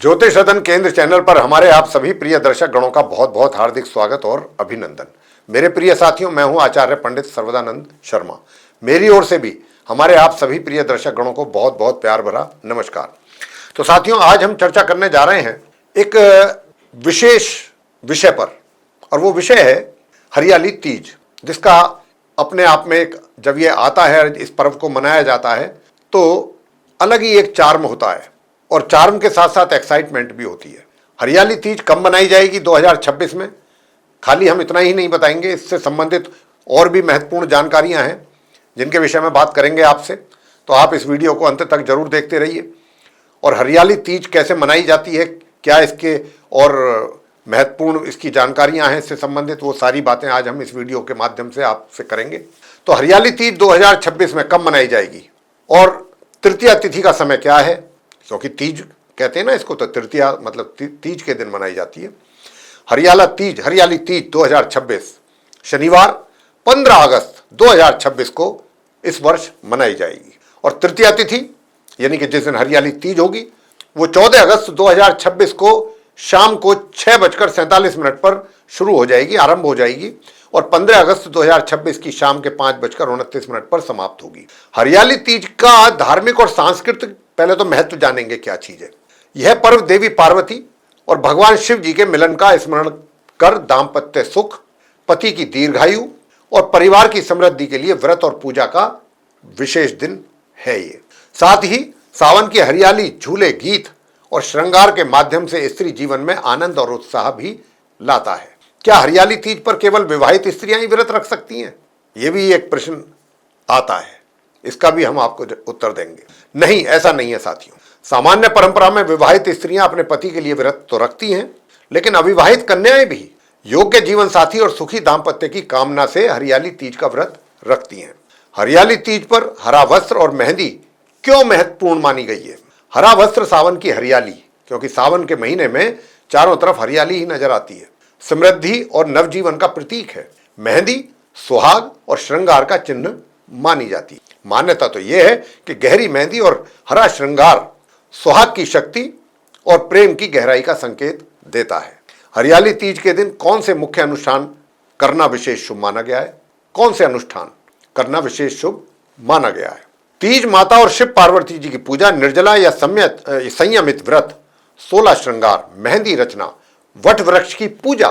ज्योतिष सदन केंद्र चैनल पर हमारे आप सभी प्रिय दर्शक गणों का बहुत बहुत हार्दिक स्वागत और अभिनंदन। मेरे प्रिय साथियों, मैं हूं आचार्य पंडित सर्वदानंद शर्मा। मेरी ओर से भी हमारे आप सभी प्रिय दर्शक गणों को बहुत बहुत प्यार भरा नमस्कार। तो साथियों, आज हम चर्चा करने जा रहे हैं एक विशेष विषय पर, और वो विषय है हरियाली तीज, जिसका अपने आप में एक, जब ये आता है, इस पर्व को मनाया जाता है तो अलग ही एक चार्म होता है, और चार्म के साथ साथ एक्साइटमेंट भी होती है। हरियाली तीज कब मनाई जाएगी 2026 में, खाली हम इतना ही नहीं बताएंगे, इससे संबंधित और भी महत्वपूर्ण जानकारियां हैं जिनके विषय में बात करेंगे आपसे। तो आप इस वीडियो को अंत तक जरूर देखते रहिए। और हरियाली तीज कैसे मनाई जाती है, क्या इसके और महत्वपूर्ण इसकी जानकारियां हैं इससे संबंधित, वो सारी बातें आज हम इस वीडियो के माध्यम से आपसे करेंगे। तो हरियाली तीज 2026 में कब मनाई जाएगी और तृतीया तिथि का समय क्या है, क्योंकि तीज कहते हैं ना इसको, तो तृतीया मतलब तीज के दिन मनाई जाती है। हरियाली तीज 2026 शनिवार 15 अगस्त 2026 को इस वर्ष मनाई जाएगी। और तृतीया तिथि यानी कि जिस दिन हरियाली तीज होगी वो 14 अगस्त 2026 को शाम को 6:47 पर शुरू हो जाएगी, आरंभ हो जाएगी, और 15 अगस्त 2026 की शाम के 5:29 पर समाप्त होगी। हरियाली तीज का धार्मिक और सांस्कृतिक पहले तो महत्व जानेंगे क्या चीज है। यह पर्व देवी पार्वती और भगवान शिव जी के मिलन का स्मरण कर दाम्पत्य सुख, पति की दीर्घायु और परिवार की समृद्धि के लिए व्रत और पूजा का विशेष दिन है। ये साथ ही सावन की हरियाली, झूले, गीत और श्रृंगार के माध्यम से स्त्री जीवन में आनंद और उत्साह भी लाता है। क्या हरियाली तीज पर केवल विवाहित स्त्रियां ही व्रत रख सकती हैं? यह भी एक प्रश्न आता है, इसका भी हम आपको उत्तर देंगे। नहीं, ऐसा नहीं है साथियों। सामान्य परंपरा में विवाहित स्त्रियां अपने पति के लिए व्रत तो रखती हैं, लेकिन अविवाहित कन्याएं भी योग्य जीवन साथी और सुखी दाम्पत्य की कामना से हरियाली तीज का व्रत रखती हैं। हरियाली तीज पर हरा वस्त्र और मेहंदी क्यों महत्वपूर्ण मानी गई है? हरा वस्त्र सावन की हरियाली, क्योंकि सावन के महीने में चारों तरफ हरियाली ही नजर आती है, समृद्धि और नवजीवन का प्रतीक है। मेहंदी सुहाग और श्रृंगार का चिन्ह मानी जाती है। मान्यता तो यह है कि गहरी मेहंदी और हरा श्रृंगार सुहाग की शक्ति और प्रेम की गहराई का संकेत देता है। हरियाली तीज के दिन कौन से मुख्य अनुष्ठान करना विशेष शुभ माना गया है? कौन से अनुष्ठान करना विशेष शुभ माना गया है? तीज माता और शिव पार्वती जी की पूजा, निर्जला या संयमित व्रत, 16 श्रृंगार, मेहंदी रचना, वट वृक्ष की पूजा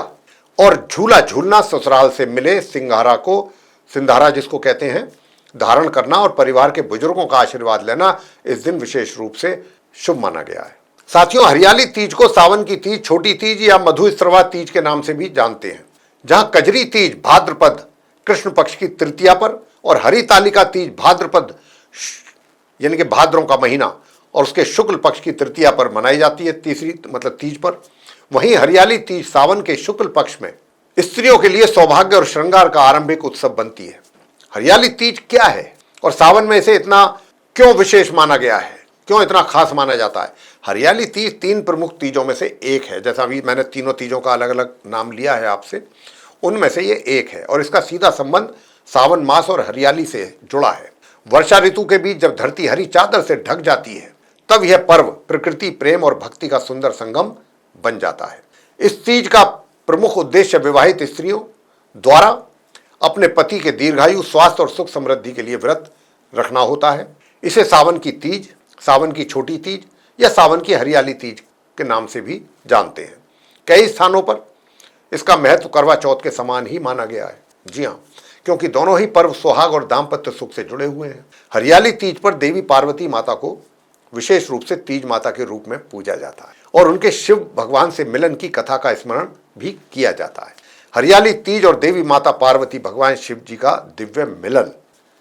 और झूला झूलना, ससुराल से मिले सिंधारा जिसको कहते हैं, धारण करना और परिवार के बुजुर्गों का आशीर्वाद लेना इस दिन विशेष रूप से शुभ माना गया है। साथियों, हरियाली तीज को सावन की तीज, छोटी तीज या मधुश्रवा तीज के नाम से भी जानते हैं, जहां कजरी तीज भाद्रपद कृष्ण पक्ष की तृतीया पर और हरितालिका तीज भाद्रपद यानी कि भाद्रों का महीना और उसके शुक्ल पक्ष की तृतीया पर मनाई जाती है, तीसरी मतलब तीज पर। वहीं हरियाली तीज सावन के शुक्ल पक्ष में स्त्रियों के लिए सौभाग्य और श्रृंगार का आरंभिक उत्सव बनती है। हरियाली तीज क्या है और सावन में इसे इतना क्यों विशेष माना गया है, क्यों इतना खास माना जाता है? हरियाली तीज 3 प्रमुख तीजों में से एक है। जैसा अभी मैंने तीनों तीजों का अलग अलग नाम लिया है आपसे, उनमें से ये एक है, और इसका सीधा संबंध सावन मास और हरियाली से जुड़ा है। वर्षा ऋतु के बीच जब धरती हरी चादर से ढक जाती है, तब यह पर्व प्रकृति, प्रेम और भक्ति का सुंदर संगम बन जाता है। इस तीज का प्रमुख उद्देश्य विवाहित स्त्रियों द्वारा अपने पति के दीर्घायु, स्वास्थ्य और सुख समृद्धि के लिए व्रत रखना होता है। इसे सावन की तीज, सावन की छोटी तीज या सावन की हरियाली तीज के नाम से भी जानते हैं। कई स्थानों पर इसका महत्व करवा चौथ के समान ही माना गया है। जी हाँ, क्योंकि दोनों ही पर्व सुहाग और दाम्पत्य सुख से जुड़े हुए हैं। हरियाली तीज पर देवी पार्वती माता को विशेष रूप से तीज माता के रूप में पूजा जाता है और उनके शिव भगवान से मिलन की कथा का स्मरण भी किया जाता है। हरियाली तीज और देवी माता पार्वती भगवान शिव जी का दिव्य मिलन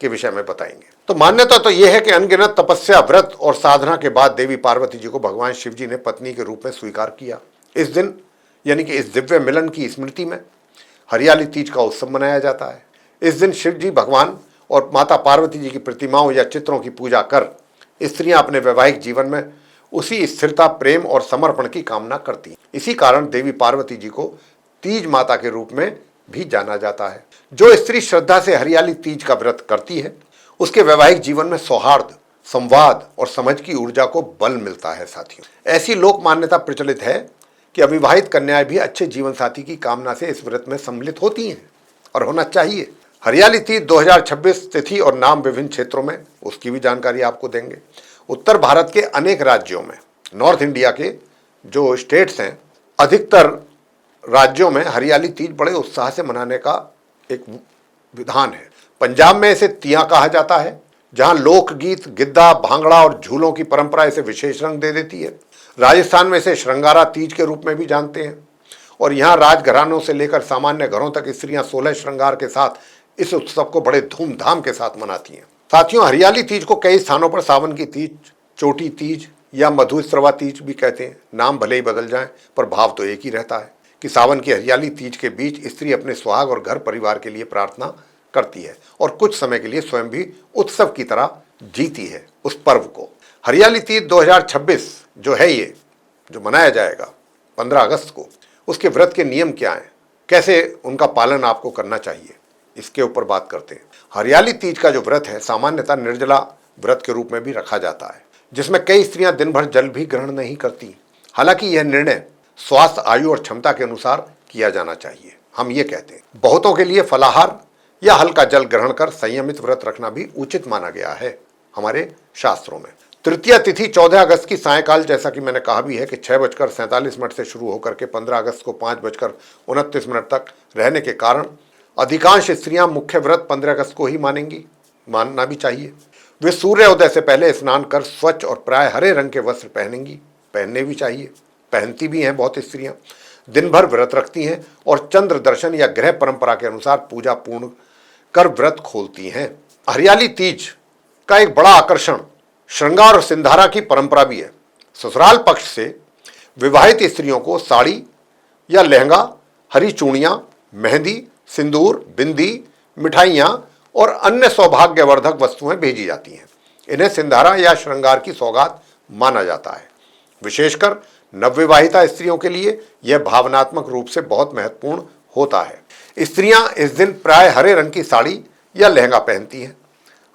के विषय में बताएंगे। तो मान्यता तो यह है कि अनगिनत तपस्या, व्रत और साधना के बाद देवी पार्वती जी को भगवान शिव जी ने पत्नी के रूप में स्वीकार किया। इस दिन यानी कि इस दिव्य मिलन की स्मृति में हरियाली तीज का उत्सव मनाया जाता है। इस दिन शिव जी भगवान और माता पार्वती जी की प्रतिमाओं या चित्रों की पूजा कर स्त्रियां अपने वैवाहिक जीवन में उसी स्थिरता, प्रेम और समर्पण की कामना करती हैं। इसी कारण देवी पार्वती जी को तीज माता के रूप में भी जाना जाता है। जो स्त्री श्रद्धा से हरियाली तीज का व्रत करती है, उसके वैवाहिक जीवन में सौहार्द, संवाद और समझ की ऊर्जा को बल मिलता है। साथियों, ऐसी लोक मान्यता प्रचलित है कि अविवाहित कन्याएं भी अच्छे जीवन साथी की कामना से इस व्रत में सम्मिलित होती हैं और होना चाहिए। हरियाली तीज 2026 तिथि और नाम विभिन्न क्षेत्रों में, उसकी भी जानकारी आपको देंगे। उत्तर भारत के अनेक राज्यों में, नॉर्थ इंडिया के जो स्टेट्स हैं, अधिकतर राज्यों में हरियाली तीज बड़े उत्साह से मनाने का एक विधान है। पंजाब में इसे तिया कहा जाता है, जहां लोकगीत, गिद्धा, भांगड़ा और झूलों की परंपरा इसे विशेष रंग दे देती है। राजस्थान में इसे श्रृंगारा तीज के रूप में भी जानते हैं और यहाँ राजघरानों से लेकर सामान्य घरों तक स्त्रियां 16 श्रृंगार के साथ इस उत्सव को बड़े धूमधाम के साथ मनाती हैं। साथियों, हरियाली तीज को कई स्थानों पर सावन की तीज, चोटी तीज या मधुश्रवा तीज भी कहते हैं। नाम भले ही बदल जाएं, पर भाव तो एक ही रहता है कि सावन की हरियाली तीज के बीच स्त्री अपने सुहाग और घर परिवार के लिए प्रार्थना करती है और कुछ समय के लिए स्वयं भी उत्सव की तरह जीती है उस पर्व को। हरियाली तीज 2026 जो है, ये जो मनाया जाएगा 15 अगस्त को, उसके व्रत के नियम क्या हैं, कैसे उनका पालन आपको करना चाहिए, इसके ऊपर बात करते हैं। हरियाली तीज का जो व्रत है, सामान्यतः निर्जला व्रत के रूप में भी रखा जाता है, जिसमें कई स्त्रियां दिन भर जल भी ग्रहण नहीं करती। हालांकि यह निर्णय स्वास्थ्य, आयु और क्षमता के अनुसार किया जाना चाहिए। हम ये कहते हैं, बहुतों के लिए फलाहार या हल्का जल ग्रहण कर संयमित व्रत रखना भी उचित माना गया है हमारे शास्त्रों में। तृतीया तिथि 14 अगस्त की सायकाल, जैसा कि मैंने कहा भी है कि 6:47 से शुरू होकर के 15 अगस्त को 5:29 तक रहने के कारण अधिकांश स्त्रियां मुख्य व्रत 15 अगस्त को ही मानेंगी, मानना भी चाहिए। वे सूर्योदय से पहले स्नान कर स्वच्छ और प्राय हरे रंग के वस्त्र पहनेंगी, पहनने भी चाहिए, पहनती भी हैं बहुत स्त्रियां। दिन भर व्रत रखती हैं और चंद्र दर्शन या ग्रह परंपरा के अनुसार पूजा पूर्ण कर व्रत खोलती हैं। हरियाली तीज का एक बड़ा आकर्षण श्रृंगार और सिंधारा की परंपरा भी है। ससुराल पक्ष से विवाहित स्त्रियों को साड़ी या लहंगा, हरी चूड़ियां, मेहंदी, सिंदूर, बिंदी, मिठाइयां और अन्य सौभाग्यवर्धक वस्तुएं भेजी जाती हैं। इन्हें सिंधारा या श्रृंगार की सौगात माना जाता है। विशेषकर नवविवाहिता स्त्रियों के लिए यह भावनात्मक रूप से बहुत महत्वपूर्ण होता है। स्त्रियां इस दिन प्राय हरे रंग की साड़ी या लहंगा पहनती हैं।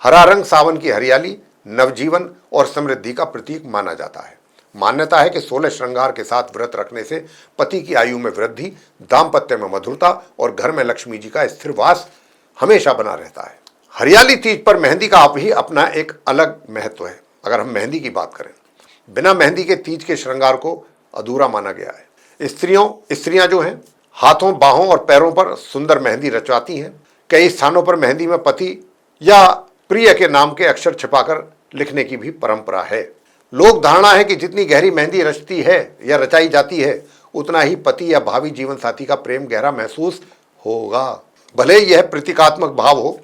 हरा रंग सावन की हरियाली, नवजीवन और समृद्धि का प्रतीक माना जाता है। मान्यता है कि 16 श्रृंगार के साथ व्रत रखने से पति की आयु में वृद्धि, दाम्पत्य में मधुरता और घर में लक्ष्मी जी का स्थिर वास हमेशा बना रहता है। हरियाली तीज पर मेहंदी का आप ही अपना एक अलग महत्व है। अगर हम मेहंदी की बात करें, बिना मेहंदी के तीज के श्रृंगार को अधूरा माना गया है। स्त्रियां जो हैं, हाथों, बाहों और पैरों पर सुंदर मेहंदी रचवाती हैं। कई स्थानों पर मेहंदी में पति या प्रिय के नाम के अक्षर छिपाकर लिखने की भी परंपरा है। लोक धारणा है कि जितनी गहरी मेहंदी रचती है या रचाई जाती है, उतना ही पति या भावी जीवन साथी का प्रेम गहरा महसूस होगा। भले ही यह प्रतीकात्मक भाव हो,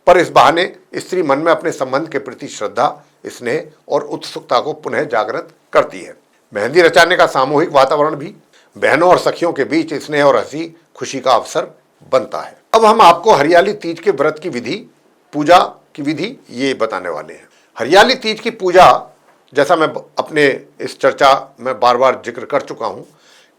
पर इस बहाने स्त्री मन में अपने संबंध के प्रति श्रद्धा, स्नेह और उत्सुकता को पुनः जागृत करती है। मेहंदी रचाने का सामूहिक वातावरण भी बहनों और सखियों के बीच स्नेह और हंसी खुशी का अवसर बनता है। अब हम आपको हरियाली तीज के व्रत की विधि, पूजा की विधि ये बताने वाले हैं। हरियाली तीज की पूजा, जैसा मैं अपने इस चर्चा में बार बार जिक्र कर चुका हूँ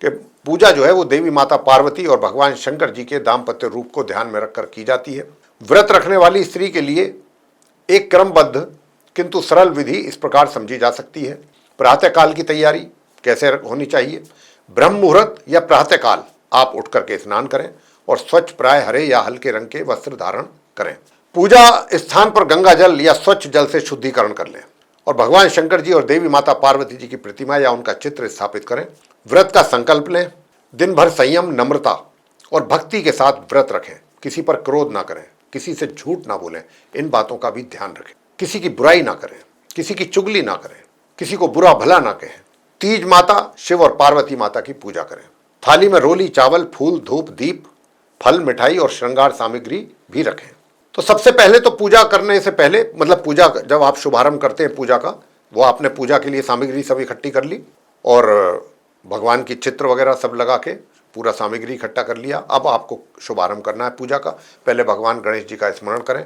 कि पूजा जो है वो देवी माता पार्वती और भगवान शंकर जी के दाम्पत्य रूप को ध्यान में रखकर की जाती है। व्रत रखने वाली स्त्री के लिए एक क्रमबद्ध किंतु सरल विधि इस प्रकार समझी जा सकती है। प्रातःकाल की तैयारी कैसे होनी चाहिए। ब्रह्म मुहूर्त या प्रातःकाल आप उठ करके स्नान करें और स्वच्छ प्राय हरे या हल्के रंग के वस्त्र धारण करें। पूजा स्थान पर गंगा जल या स्वच्छ जल से शुद्धिकरण कर लें और भगवान शंकर जी और देवी माता पार्वती जी की प्रतिमा या उनका चित्र स्थापित करें। व्रत का संकल्प लें। दिन भर संयम, नम्रता और भक्ति के साथ व्रत रखें। किसी पर क्रोध ना करें, किसी से झूठ ना बोलें, इन बातों का भी ध्यान रखें। किसी की बुराई ना करें, किसी की चुगली ना करें, किसी को बुरा भला ना कहें। तीज माता शिव और पार्वती माता की पूजा करें। थाली में रोली, चावल, फूल, धूप, दीप, फल, मिठाई और श्रृंगार सामग्री भी रखें। तो सबसे पहले तो पूजा करने से पहले, मतलब पूजा जब आप शुभारंभ करते हैं पूजा का, वो आपने पूजा के लिए सामग्री सब इकट्ठी कर ली और भगवान की चित्र वगैरह सब लगा के पूरा सामग्री इकट्ठा कर लिया। अब आपको शुभारंभ करना है पूजा का। पहले भगवान गणेश जी का स्मरण करें।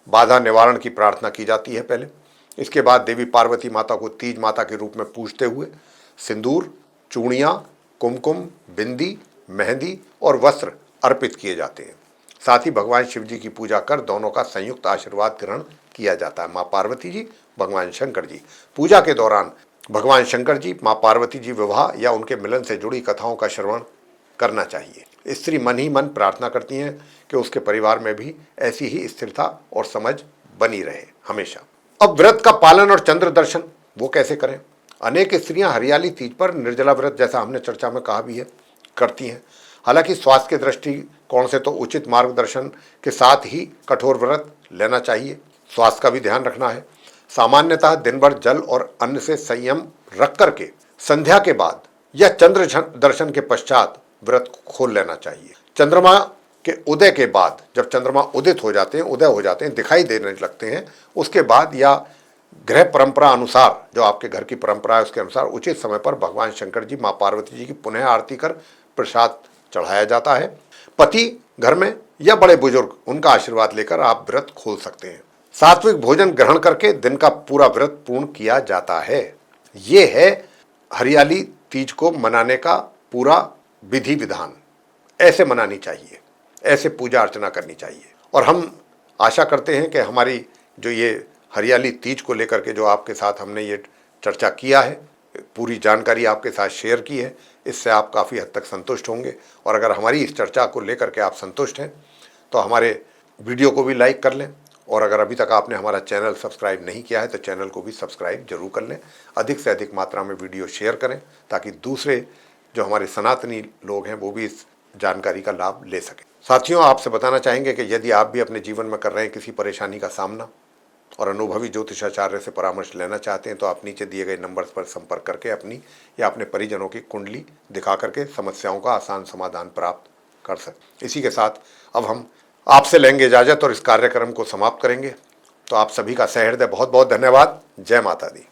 बाधा निवारण की प्रार्थना की जाती है पहले। इसके बाद देवी पार्वती माता को तीज माता के रूप में पूजते हुए सिंदूर, चूड़ियाँ, कुमकुम, बिंदी, मेहंदी और वस्त्र अर्पित किए जाते हैं। साथ ही भगवान शिव जी की पूजा कर दोनों का संयुक्त आशीर्वाद ग्रहण किया जाता है। माँ पार्वती जी, भगवान शंकर जी। पूजा के दौरान भगवान शंकर जी, माँ पार्वती जी विवाह या उनके मिलन से जुड़ी कथाओं का श्रवण करना चाहिए। स्त्री मन ही मन प्रार्थना करती हैं कि उसके परिवार में भी ऐसी ही स्थिरता और समझ बनी रहे हमेशा। अब व्रत का पालन और चंद्र दर्शन वो कैसे करें? अनेक स्त्रियां हरियाली तीज पर निर्जला व्रत, जैसा हमने चर्चा में कहा भी है, करती हैं। हालांकि स्वास्थ्य के दृष्टिकोण से तो उचित मार्गदर्शन के साथ ही कठोर व्रत लेना चाहिए। स्वास्थ्य का भी ध्यान रखना है। सामान्यतः दिन भर जल और अन्न से संयम रख करके संध्या के बाद या चंद्र दर्शन के पश्चात व्रत खोल लेना चाहिए। चंद्रमा के उदय के बाद, जब चंद्रमा उदित हो जाते हैं, उदय हो जाते हैं, दिखाई देने लगते हैं, उसके बाद या गृह परंपरा अनुसार, जो आपके घर की परंपरा है उसके अनुसार उचित समय पर भगवान शंकर जी, माँ पार्वती जी की पुनः आरती कर प्रसाद चढ़ाया जाता है। पति घर में या बड़े बुजुर्ग, उनका आशीर्वाद लेकर आप व्रत खोल सकते हैं। सात्विक भोजन ग्रहण करके दिन का पूरा व्रत पूर्ण किया जाता है। ये है हरियाली तीज को मनाने का पूरा विधि विधान। ऐसे मनानी चाहिए, ऐसे पूजा अर्चना करनी चाहिए। और हम आशा करते हैं कि हमारी जो ये हरियाली तीज को लेकर के जो आपके साथ हमने ये चर्चा किया है, पूरी जानकारी आपके साथ शेयर की है, इससे आप काफ़ी हद तक संतुष्ट होंगे। और अगर हमारी इस चर्चा को लेकर के आप संतुष्ट हैं तो हमारे वीडियो को भी लाइक कर लें। और अगर अभी तक आपने हमारा चैनल सब्सक्राइब नहीं किया है तो चैनल को भी सब्सक्राइब जरूर कर लें। अधिक से अधिक मात्रा में वीडियो शेयर करें ताकि दूसरे जो हमारे सनातनी लोग हैं वो भी इस जानकारी का लाभ ले सकें। साथियों, आपसे बताना चाहेंगे कि यदि आप भी अपने जीवन में कर रहे हैं किसी परेशानी का सामना और अनुभवी ज्योतिषाचार्य से परामर्श लेना चाहते हैं तो आप नीचे दिए गए नंबर्स पर संपर्क करके अपनी या अपने परिजनों की कुंडली दिखा करके समस्याओं का आसान समाधान प्राप्त कर सकते। इसी के साथ अब हम आपसे लेंगे इजाजत और इस कार्यक्रम को समाप्त करेंगे। तो आप सभी का सहृदय बहुत बहुत धन्यवाद। जय माता दी।